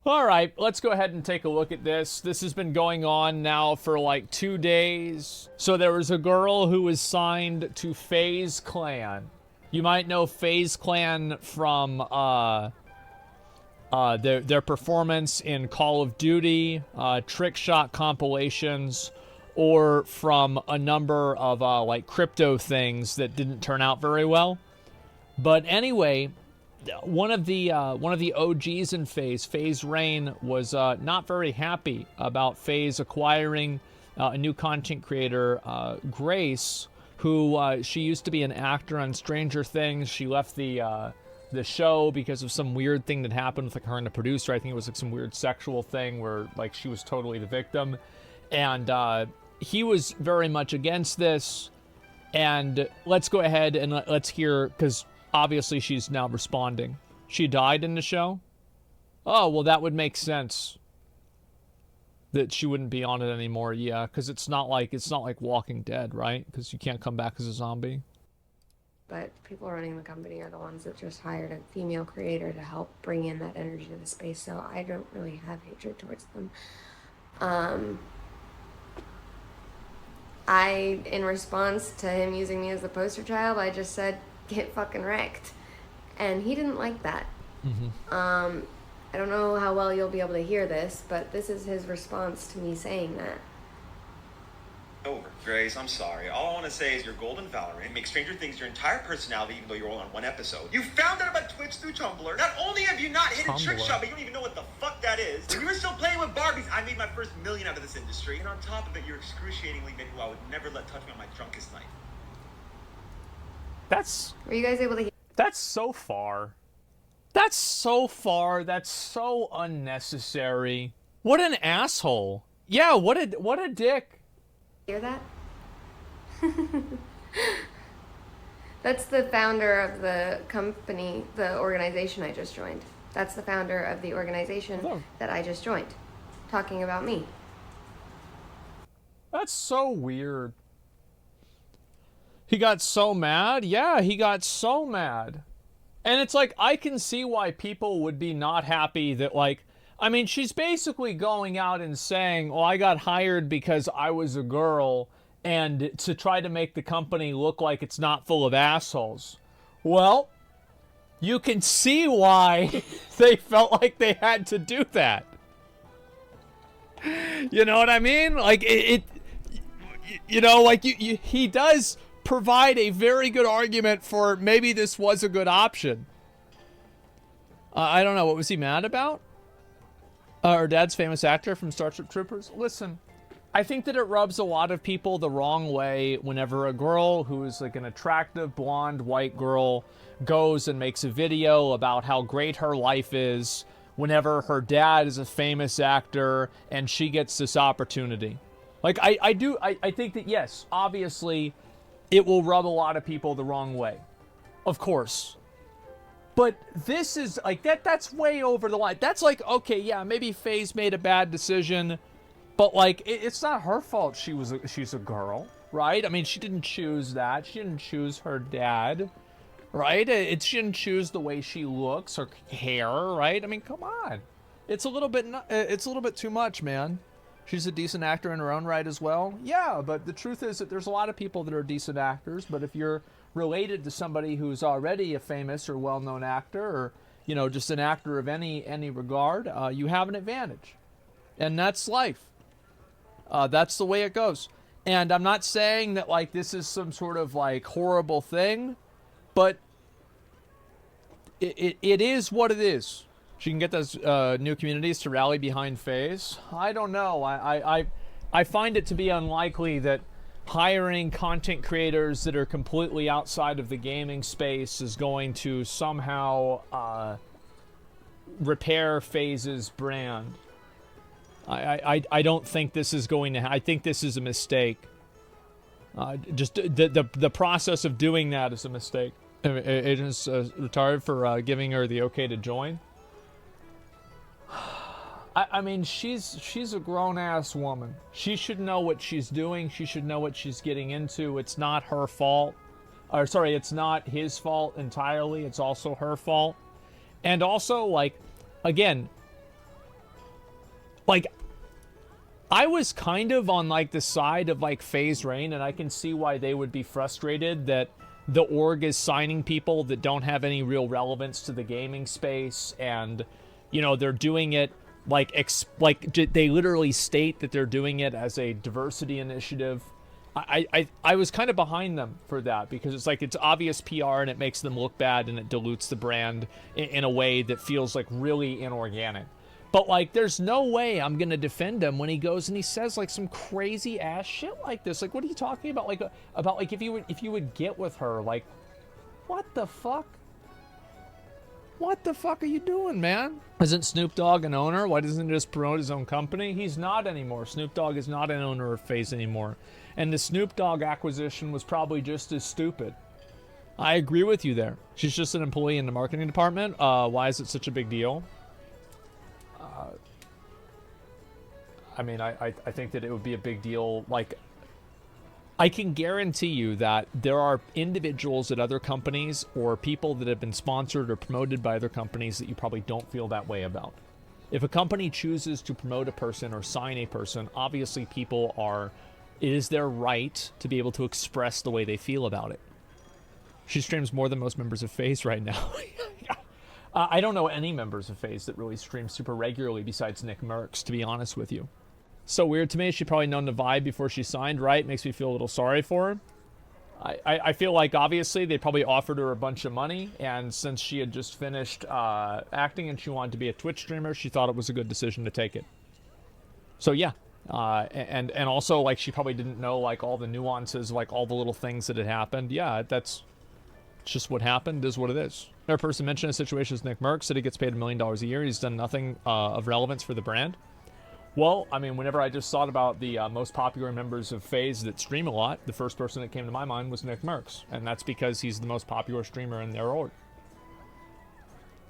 All right, let's go ahead and take a look at this. This has been going on now for like 2 days. So there was a girl who was signed to FaZe Clan. You might know FaZe Clan from their performance in Call of Duty, trick shot compilations, or from a number of like crypto things that didn't turn out very well. But anyway, one of the OGs in FaZe Rain, was not very happy about FaZe acquiring a new content creator, Grace, who she used to be an actor on Stranger Things. She left the show because of some weird thing that happened with like her and the producer. I think it was like some weird sexual thing where like she was totally the victim, and he was very much against this. And let's go ahead and let's hear, because obviously she's now responding. She died in the show? Oh, well, that would make sense that she wouldn't be on it anymore. Yeah, because it's not like Walking Dead, right? Because you can't come back as a zombie. But people running the company are the ones that just hired a female creator to help bring in that energy to the space, so I don't really have hatred towards them. In response to him using me as the poster child, I just said, get fucking wrecked. And he didn't like that. Mm-hmm. I don't know how well you'll be able to hear this, but this is his response to me saying that. Over, Grace, I'm sorry. All I want to say is you're golden Valorant. Make Stranger Things your entire personality, even though you're only on one episode. You found out about Twitch through Tumblr. Not only have you not hit a trick shot, but you don't even know what the fuck that is. When you were still playing with Barbies, I made my first $1 million out of this industry. And on top of it, you're excruciatingly men who I would never let touch me on my drunkest night. Were you guys able to hear? That's so far. That's so unnecessary. What an asshole. Yeah, what a dick. Hear that? That's the founder of the company, the organization I just joined. That's the founder of the organization that I just joined, talking about me. That's so weird. He got so mad? Yeah, he got so mad. And it's like, I can see why people would be not happy that, like, I mean, she's basically going out and saying, well, I got hired because I was a girl and to try to make the company look like it's not full of assholes. Well, you can see why they felt like they had to do that. You know what I mean? Like, he does provide a very good argument for maybe this was a good option. I don't know. What was he mad about? Her dad's famous actor from Starship Troopers. Listen, I think that it rubs a lot of people the wrong way whenever a girl who is like an attractive blonde white girl goes and makes a video about how great her life is whenever her dad is a famous actor and she gets this opportunity. Like, I think that, yes, obviously it will rub a lot of people the wrong way. Of course. But this is, like, that's way over the line. That's like, okay, yeah, maybe FaZe made a bad decision, but, like, it's not her fault she's a girl, right? I mean, she didn't choose that. She didn't choose her dad, right? She didn't choose the way she looks, her hair, right? I mean, come on. It's a little bit too much, man. She's a decent actor in her own right as well. Yeah, but the truth is that there's a lot of people that are decent actors, but if you're related to somebody who's already a famous or well-known actor, or, you know, just an actor of any regard, you have an advantage. And that's life. That's the way it goes. And I'm not saying that, like, this is some sort of, like, horrible thing, but it is what it is. She can get those new communities to rally behind FaZe. I don't know. I find it to be unlikely that hiring content creators that are completely outside of the gaming space is going to somehow repair FaZe's brand. I don't think this is going to. I think this is a mistake. Just the process of doing that is a mistake. Agent's retired for giving her the okay to join. I mean, she's a grown-ass woman. She should know what she's doing. She should know what she's getting into. It's not her fault. Or, sorry, it's not his fault entirely. It's also her fault. And also, like, again, like, I was kind of on, like, the side of, like, FaZe Rain, and I can see why they would be frustrated that the org is signing people that don't have any real relevance to the gaming space, and, you know, they're doing it, like, they literally state that they're doing it as a diversity initiative. I was kind of behind them for that, because it's like, it's obvious PR, and it makes them look bad, and it dilutes the brand in a way that feels, like, really inorganic. But, like, there's no way I'm going to defend him when he goes and he says, like, some crazy ass shit like this. Like, what are you talking about? Like, if you would get with her, like, what the fuck? What the fuck are you doing, man? Isn't Snoop Dogg an owner? Why doesn't he just promote his own company? He's not anymore. Snoop Dogg is not an owner of FaZe anymore. And the Snoop Dogg acquisition was probably just as stupid. I agree with you there. She's just an employee in the marketing department. Why is it such a big deal? I mean, I think that it would be a big deal. Like, I can guarantee you that there are individuals at other companies or people that have been sponsored or promoted by other companies that you probably don't feel that way about. If a company chooses to promote a person or sign a person, obviously it is their right to be able to express the way they feel about it. She streams more than most members of FaZe right now. I don't know any members of FaZe that really stream super regularly besides Nick Merckx, to be honest with you. So weird to me. She'd probably known the vibe before she signed, right? Makes me feel a little sorry for her. I feel like, obviously, they probably offered her a bunch of money, and since she had just finished acting and she wanted to be a Twitch streamer, she thought it was a good decision to take it. So, yeah. And also, like, she probably didn't know, like, all the nuances, like, all the little things that had happened. Yeah, that's just what happened, is what it is. Another person mentioned a situation with Nick Merckx, said he gets paid $1 million a year. He's done nothing of relevance for the brand. Well, I mean, whenever I just thought about the most popular members of FaZe that stream a lot, the first person that came to my mind was Nick Merckx. And that's because he's the most popular streamer in their org.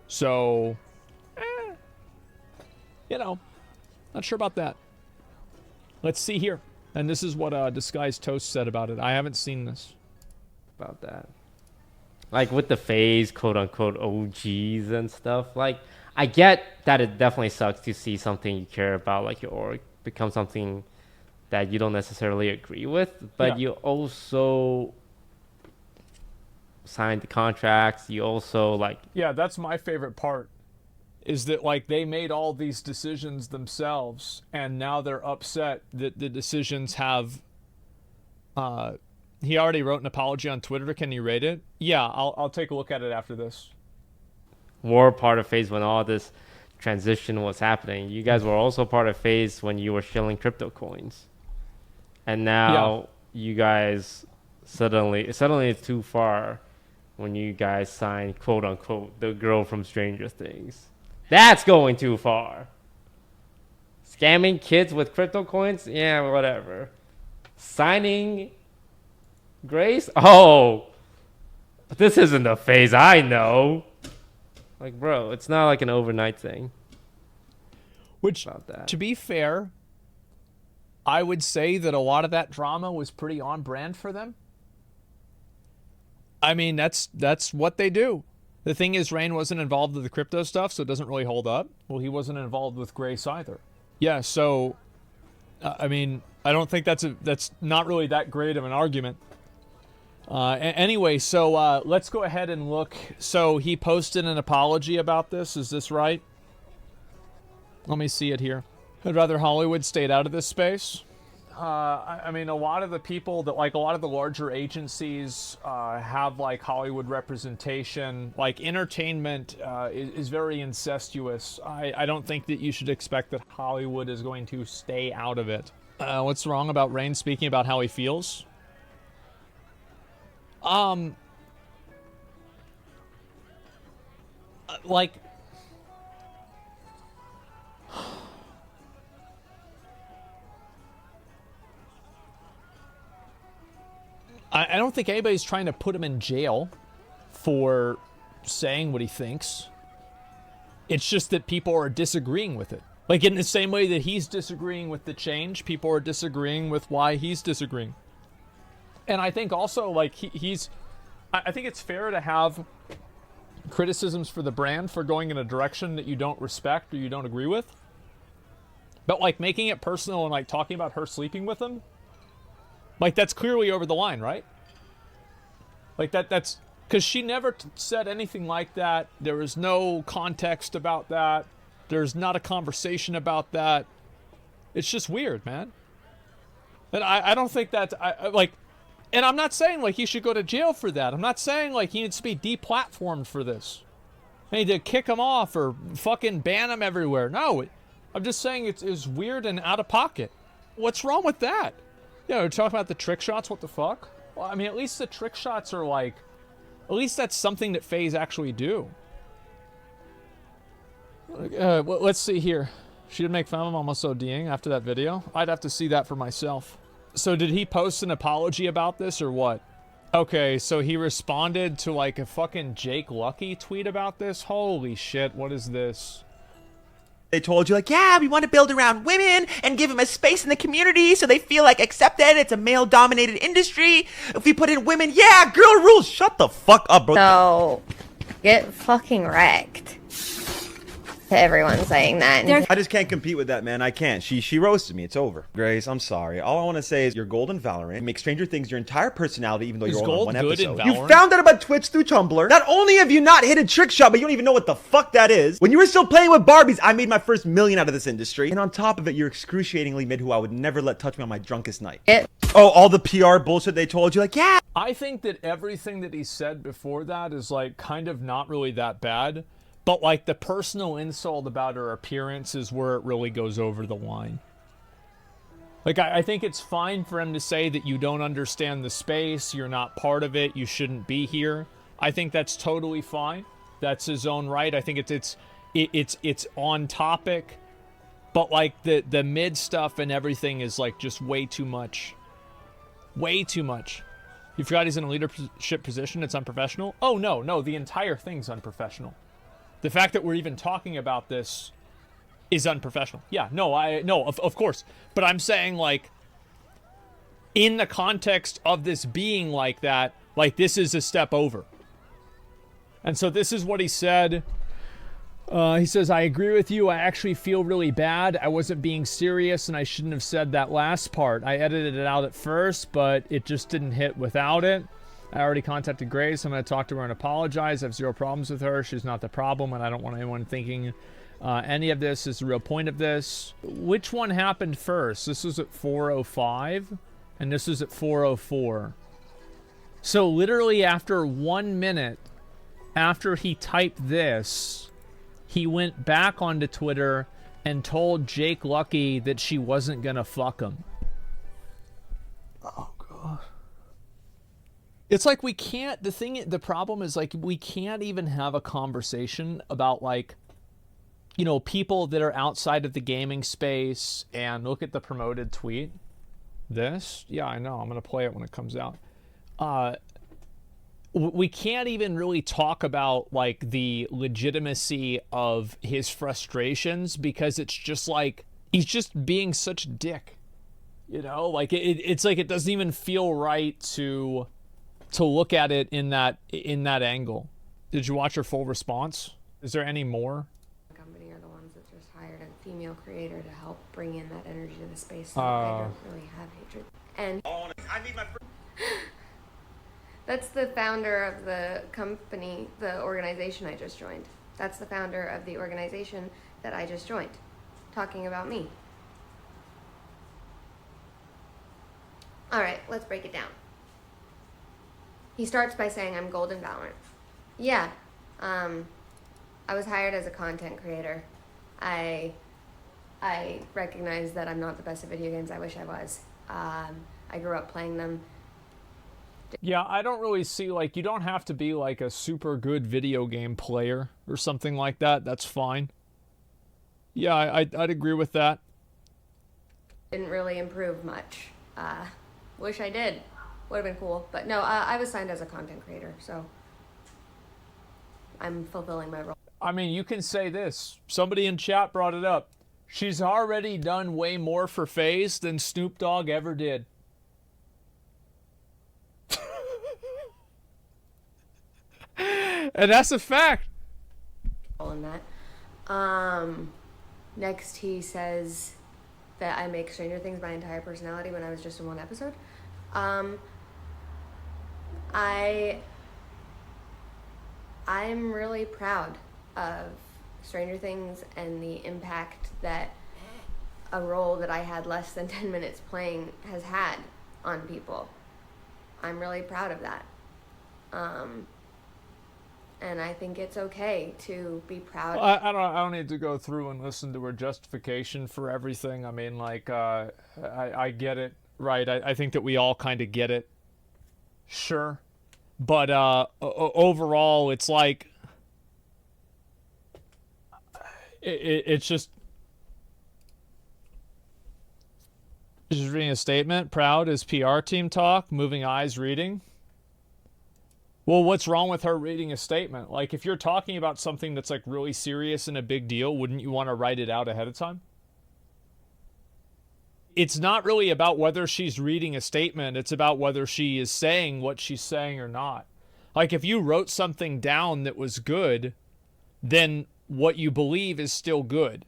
So, you know, not sure about that. Let's see here. And this is what Disguised Toast said about it. I haven't seen this. About that. Like, with the FaZe, quote-unquote, OGs and stuff, like, I get that it definitely sucks to see something you care about, like your org, become something that you don't necessarily agree with, but you also signed the contracts, you also, like... Yeah, that's my favorite part, is that, like, they made all these decisions themselves, and now they're upset that the decisions have... He already wrote an apology on Twitter. Can you rate it? Yeah, I'll take a look at it after this. Were part of FaZe when all this transition was happening. You guys were also part of FaZe when you were shilling crypto coins. And now you guys suddenly it's too far when you guys sign, quote unquote, the girl from Stranger Things. That's going too far. Scamming kids with crypto coins? Yeah, whatever. Signing Grace? Oh, but this isn't the FaZe I know. Like, bro, it's not like an overnight thing. Which, to be fair, I would say that a lot of that drama was pretty on brand for them. I mean, that's what they do. The thing is, Rain wasn't involved with the crypto stuff, so it doesn't really hold up. Well, he wasn't involved with Grace either. Yeah, so, I mean, I don't think that's not really that great of an argument. Anyway, so let's go ahead and look. So he posted an apology about this. Is this right? Let me see it here. I'd rather Hollywood stayed out of this space. I mean, a lot of the people that, like, a lot of the larger agencies have, like, Hollywood representation. Like, entertainment is very incestuous. I don't think that you should expect that Hollywood is going to stay out of it. What's wrong about Rain speaking about how he feels? Like, I don't think anybody's trying to put him in jail for saying what he thinks. It's just that people are disagreeing with it. Like, in the same way that he's disagreeing with the change, people are disagreeing with why he's disagreeing. And I think also, like, I think it's fair to have criticisms for the brand for going in a direction that you don't respect or you don't agree with. But like making it personal and like talking about her sleeping with him, like that's clearly over the line, right? Like that's because she never said anything like that. There was no context about that. There's not a conversation about that. It's just weird, man. And I don't think that's like, and I'm not saying like he should go to jail for that. I'm not saying like he needs to be deplatformed for this. I need to kick him off or fucking ban him everywhere. No, I'm just saying it's weird and out of pocket. What's wrong with that? You know, we're talking about the trick shots. What the fuck? Well, I mean, at least the trick shots are like, at least that's something that FaZe actually do. Well, let's see here. She did make fun of him almost ODing after that video. I'd have to see that for myself. So did he post an apology about this or what? Okay, so he responded to like a fucking Jake Lucky tweet about this? Holy shit, what is this? They told you, like, yeah, we want to build around women and give them a space in the community so they feel like accepted. It's a male-dominated industry. If we put in women, yeah, girl rules. Shut the fuck up, bro. So, get fucking wrecked. To everyone saying that. I just can't compete with that, man. I can't. She roasted me. It's over. Grace, I'm sorry. All I want to say is you're gold in Valorant. Make Stranger Things your entire personality, even though you're only on one episode. You found out about Twitch through Tumblr. Not only have you not hit a trick shot, but you don't even know what the fuck that is. When you were still playing with Barbies, I made my first million out of this industry. And on top of it, you're excruciatingly mid who I would never let touch me on my drunkest night. Oh, all the PR bullshit they told you, like, yeah. I think that everything that he said before that is like kind of not really that bad. But like the personal insult about her appearance is where it really goes over the line. Like I think it's fine for him to say that you don't understand the space, you're not part of it, you shouldn't be here. I think that's totally fine. That's his own right. I think it's on topic. But like the mid stuff and everything is like just way too much. Way too much. You forgot he's in a leadership position, it's unprofessional? Oh no, the entire thing's unprofessional. The fact that we're even talking about this is unprofessional. Yeah, of course. But I'm saying, like, in the context of this being like that, like, this is a step over. And so this is what he said. He says, I agree with you. I actually feel really bad. I wasn't being serious, and I shouldn't have said that last part. I edited it out at first, but it just didn't hit without it. I already contacted Grace. I'm going to talk to her and apologize. I have zero problems with her. She's not the problem, and I don't want anyone thinking any of this is the real point of this. Which one happened first? This was at 4:05, and this was at 4:04. So literally after 1 minute after he typed this, he went back onto Twitter and told Jake Lucky that she wasn't going to fuck him. Oh, God. It's like we can't, the problem is like we can't even have a conversation about like, you know, people that are outside of the gaming space and look at the promoted tweet. This? Yeah, I know. I'm going to play it when it comes out. We can't even really talk about like the legitimacy of his frustrations because it's just like, he's just being such a dick. You know, like it's like it doesn't even feel right to look at it in that angle. Did you watch her full response? Is there any more? The company are the ones that just hired a female creator to help bring in that energy to the space. So I don't really have hatred. And I need my that's the founder of the company, the organization I just joined. That's the founder of the organization that I just joined, talking about me. All right, let's break it down. He starts by saying I'm gold in Valorant. Yeah, I was hired as a content creator. I recognize that I'm not the best at video games. I wish I was. I grew up playing them. Yeah, I don't really see, like, you don't have to be like a super good video game player or something like that. That's fine. Yeah, I'd agree with that. Didn't really improve much. Wish I did. Would have been cool. But no, I was signed as a content creator, so I'm fulfilling my role. I mean, you can say this. Somebody in chat brought it up. She's already done way more for FaZe than Snoop Dogg ever did. And that's a fact. In that. Next he says that I make Stranger Things my entire personality when I was just in one episode. I'm really proud of Stranger Things and the impact that a role that I had less than 10 minutes playing has had on people. I'm really proud of that. And I think it's okay to be proud. Well, I don't need to go through and listen to her justification for everything. I mean, like, I get it, right? I think that we all kind of get it. Sure. But overall, it's like, it's just reading a statement. Proud is PR team talk. Moving eyes reading. Well, what's wrong with her reading a statement? Like, if you're talking about something that's like really serious and a big deal, wouldn't you want to write it out ahead of time? It's not really about whether she's reading a statement. It's about whether she is saying what she's saying or not. Like, if you wrote something down that was good, then what you believe is still good.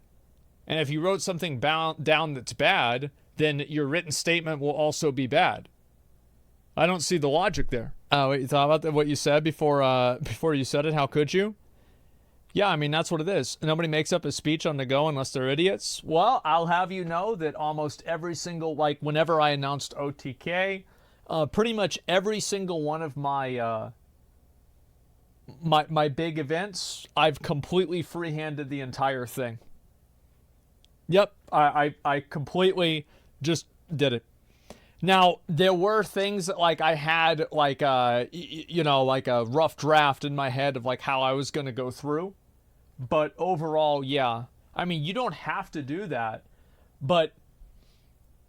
And if you wrote something down that's bad, then your written statement will also be bad. I don't see the logic there. Wait, you thought about what you said before you said it? How could you? Yeah, I mean, that's what it is. Nobody makes up a speech on the go unless they're idiots. Well, I'll have you know that almost every single, like, whenever I announced OTK, pretty much every single one of my my big events, I've completely free-handed the entire thing. Yep, I completely just did it. Now, there were things that, like, I had, like, like a rough draft in my head of, like, how I was going to go through. But overall, yeah. I mean, you don't have to do that. But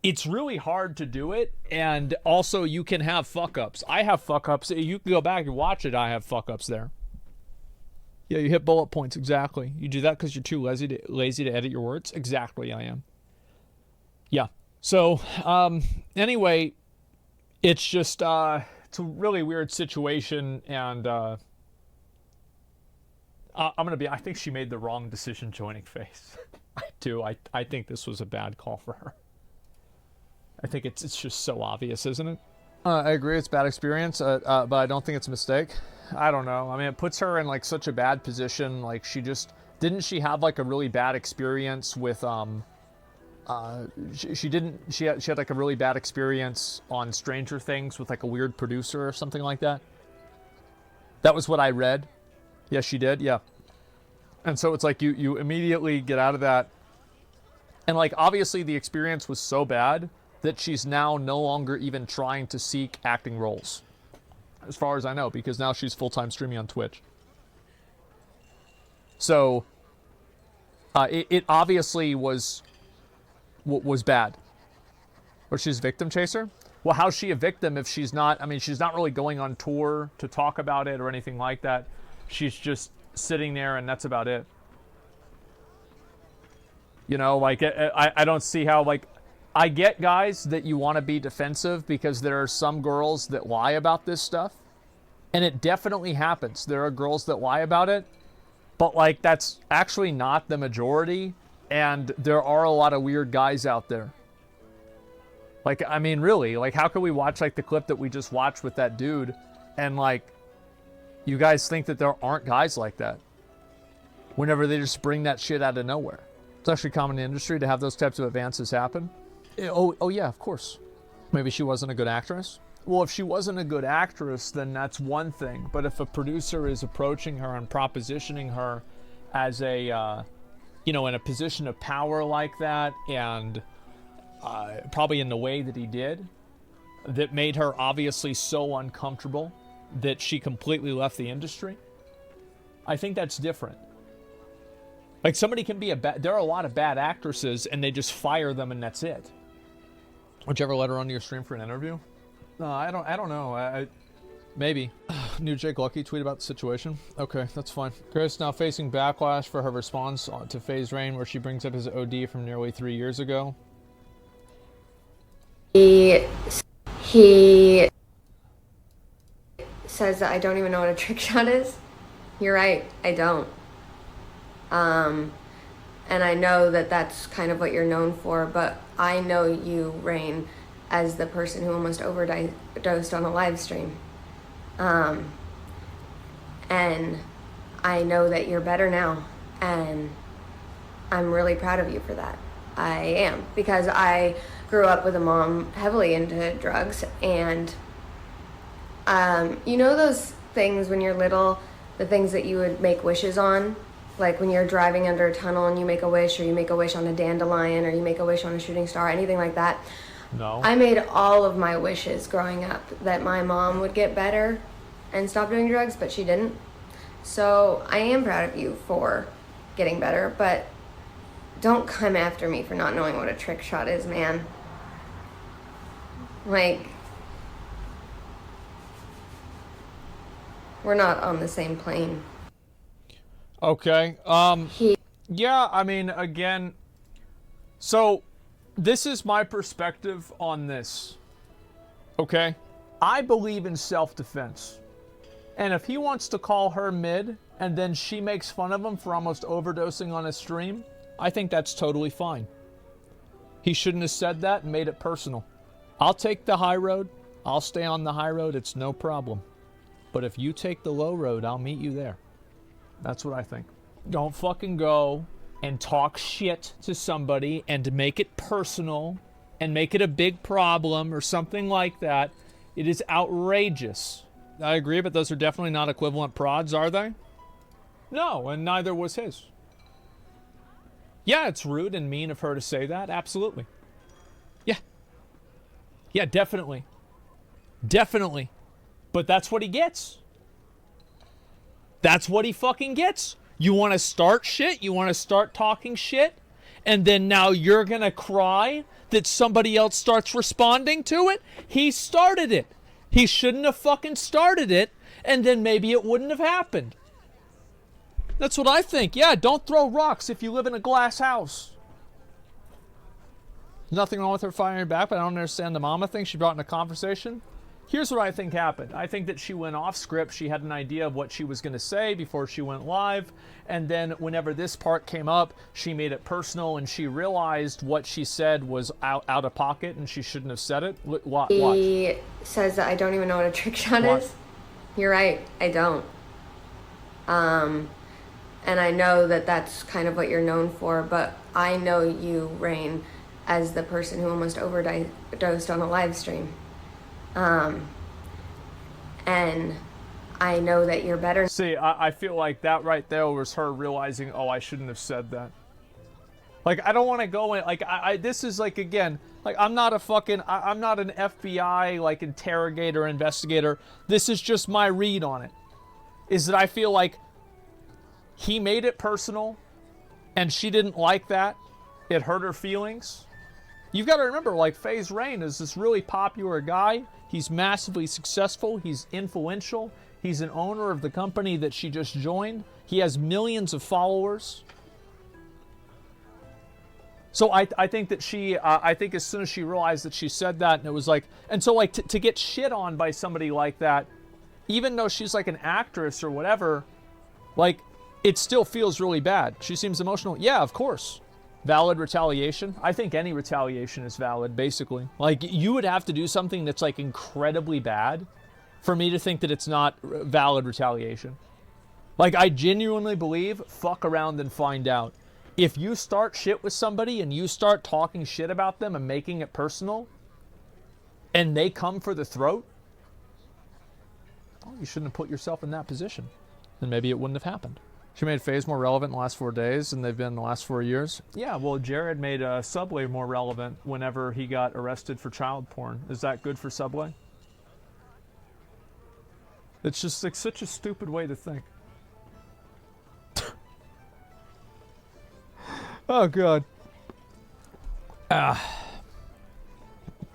it's really hard to do it. And also, you can have fuck-ups. I have fuck-ups. You can go back and watch it. I have fuck-ups there. Yeah, you hit bullet points. Exactly. You do that because you're too lazy to edit your words? Exactly, I am. Yeah. So, anyway, it's just, it's a really weird situation, and, I'm going to be, I think she made the wrong decision joining FaZe. I do. I think this was a bad call for her. I think it's just so obvious, isn't it? I agree, it's a bad experience, but I don't think it's a mistake. I don't know. I mean, it puts her in, like, such a bad position. Like, didn't she have, like, a really bad experience with, she had like a really bad experience on Stranger Things with like a weird producer or something like that. That was what I read. Yes, she did. Yeah. And so it's like you immediately get out of that. And like, obviously the experience was so bad that she's now no longer even trying to seek acting roles. As far as I know, because now she's full-time streaming on Twitch. So, it obviously was bad. Or she's a victim chaser? Well, how's she a victim if she's not, I mean, she's not really going on tour to talk about it or anything like that. She's just sitting there and that's about it. You know, like, I don't see how, like, I get, guys, that you want to be defensive because there are some girls that lie about this stuff. And it definitely happens. There are girls that lie about it. But, like, that's actually not the majority. And there are a lot of weird guys out there. Like, I mean, really, like, how can we watch, like, the clip that we just watched with that dude, and, like, you guys think that there aren't guys like that whenever they just bring that shit out of nowhere? It's actually common in the industry to have those types of advances happen. Oh, yeah, of course. Maybe she wasn't a good actress? Well, if she wasn't a good actress, then that's one thing. But if a producer is approaching her and propositioning her as a, you know, in a position of power like that, and probably in the way that he did, that made her obviously so uncomfortable that she completely left the industry, I think that's different. Like, somebody can be there are a lot of bad actresses and they just fire them and that's it. Would you ever let her onto your stream for an interview? No, I don't know. Maybe. New Jake Lucky tweet about the situation. Okay, that's fine. Chris now facing backlash for her response to FaZe Rain, where she brings up his OD from nearly 3 years ago. He says that I don't even know what a trick shot is. You're right, I don't. And I know that that's kind of what you're known for, but I know you, Rain, as the person who almost overdosed on a live stream. And I know that you're better now, and I'm really proud of you for that. I am, because I grew up with a mom heavily into drugs, and you know those things when you're little, the things that you would make wishes on? Like when you're driving under a tunnel and you make a wish, or you make a wish on a dandelion, or you make a wish on a shooting star, anything like that. No. I made all of my wishes growing up that my mom would get better and stop doing drugs, but she didn't. So I am proud of you for getting better, but don't come after me for not knowing what a trick shot is, man. Like, we're not on the same plane. Okay. Yeah, I mean, again, so this is my perspective on this. Okay? I believe in self-defense. And if he wants to call her mid, and then she makes fun of him for almost overdosing on a stream, I think that's totally fine. He shouldn't have said that and made it personal. I'll take the high road. I'll stay on the high road. It's no problem. But if you take the low road, I'll meet you there. That's what I think. Don't fucking go and talk shit to somebody and make it personal and make it a big problem or something like that. It is outrageous. I agree, but those are definitely not equivalent prods, are they? No, and neither was his. Yeah, it's rude and mean of her to say that. Absolutely. Yeah. Yeah, definitely. Definitely. But that's what he gets. That's what he fucking gets. You want to start shit? You want to start talking shit? And then now you're going to cry that somebody else starts responding to it? He started it. He shouldn't have fucking started it, and then maybe it wouldn't have happened. That's what I think. Yeah, don't throw rocks if you live in a glass house. Nothing wrong with her firing back, but I don't understand the mama thing she brought in a conversation. Here's what I think happened. I think that she went off script. She had an idea of what she was going to say before she went live. And then whenever this part came up, she made it personal and she realized what she said was out of pocket and she shouldn't have said it. Watch. He says that I don't even know what a trick shot is. You're right. I don't. And I know that that's kind of what you're known for, but I know you, Rain, as the person who almost overdosed on a live stream. And I know that you're better. See, I feel like that right there was her realizing, oh, I shouldn't have said that. Like, I don't want to go in, like, this is like, again, like, I'm not an FBI, like, interrogator, investigator. This is just my read on it. Is that I feel like he made it personal, and she didn't like that. It hurt her feelings. You've got to remember, like, FaZe Rain is this really popular guy. He's massively successful. He's influential. He's an owner of the company that she just joined. He has millions of followers. So I think that I think as soon as she realized that she said that, and it was like, and so like to get shit on by somebody like that, even though she's like an actress or whatever, like, it still feels really bad. She seems emotional. Yeah, of course. Valid retaliation. I think any retaliation is valid, basically. Like, you would have to do something that's, like, incredibly bad for me to think that it's not valid retaliation. Like, I genuinely believe, fuck around and find out. If you start shit with somebody and you start talking shit about them and making it personal, and they come for the throat, well, you shouldn't have put yourself in that position. Then maybe it wouldn't have happened. She made FaZe more relevant in the last 4 days than they've been in the last 4 years. Yeah, well, Jared made Subway more relevant whenever he got arrested for child porn. Is that good for Subway? It's just like such a stupid way to think. Oh, God.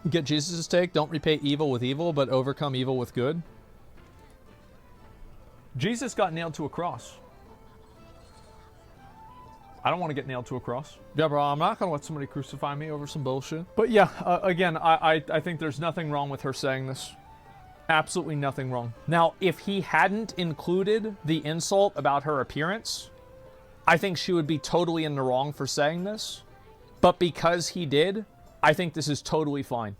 Get Jesus' take. Don't repay evil with evil, but overcome evil with good. Jesus got nailed to a cross. I don't want to get nailed to a cross. Yeah, bro, I'm not going to let somebody crucify me over some bullshit. But yeah, again, I think there's nothing wrong with her saying this. Absolutely nothing wrong. Now, if he hadn't included the insult about her appearance, I think she would be totally in the wrong for saying this. But because he did, I think this is totally fine.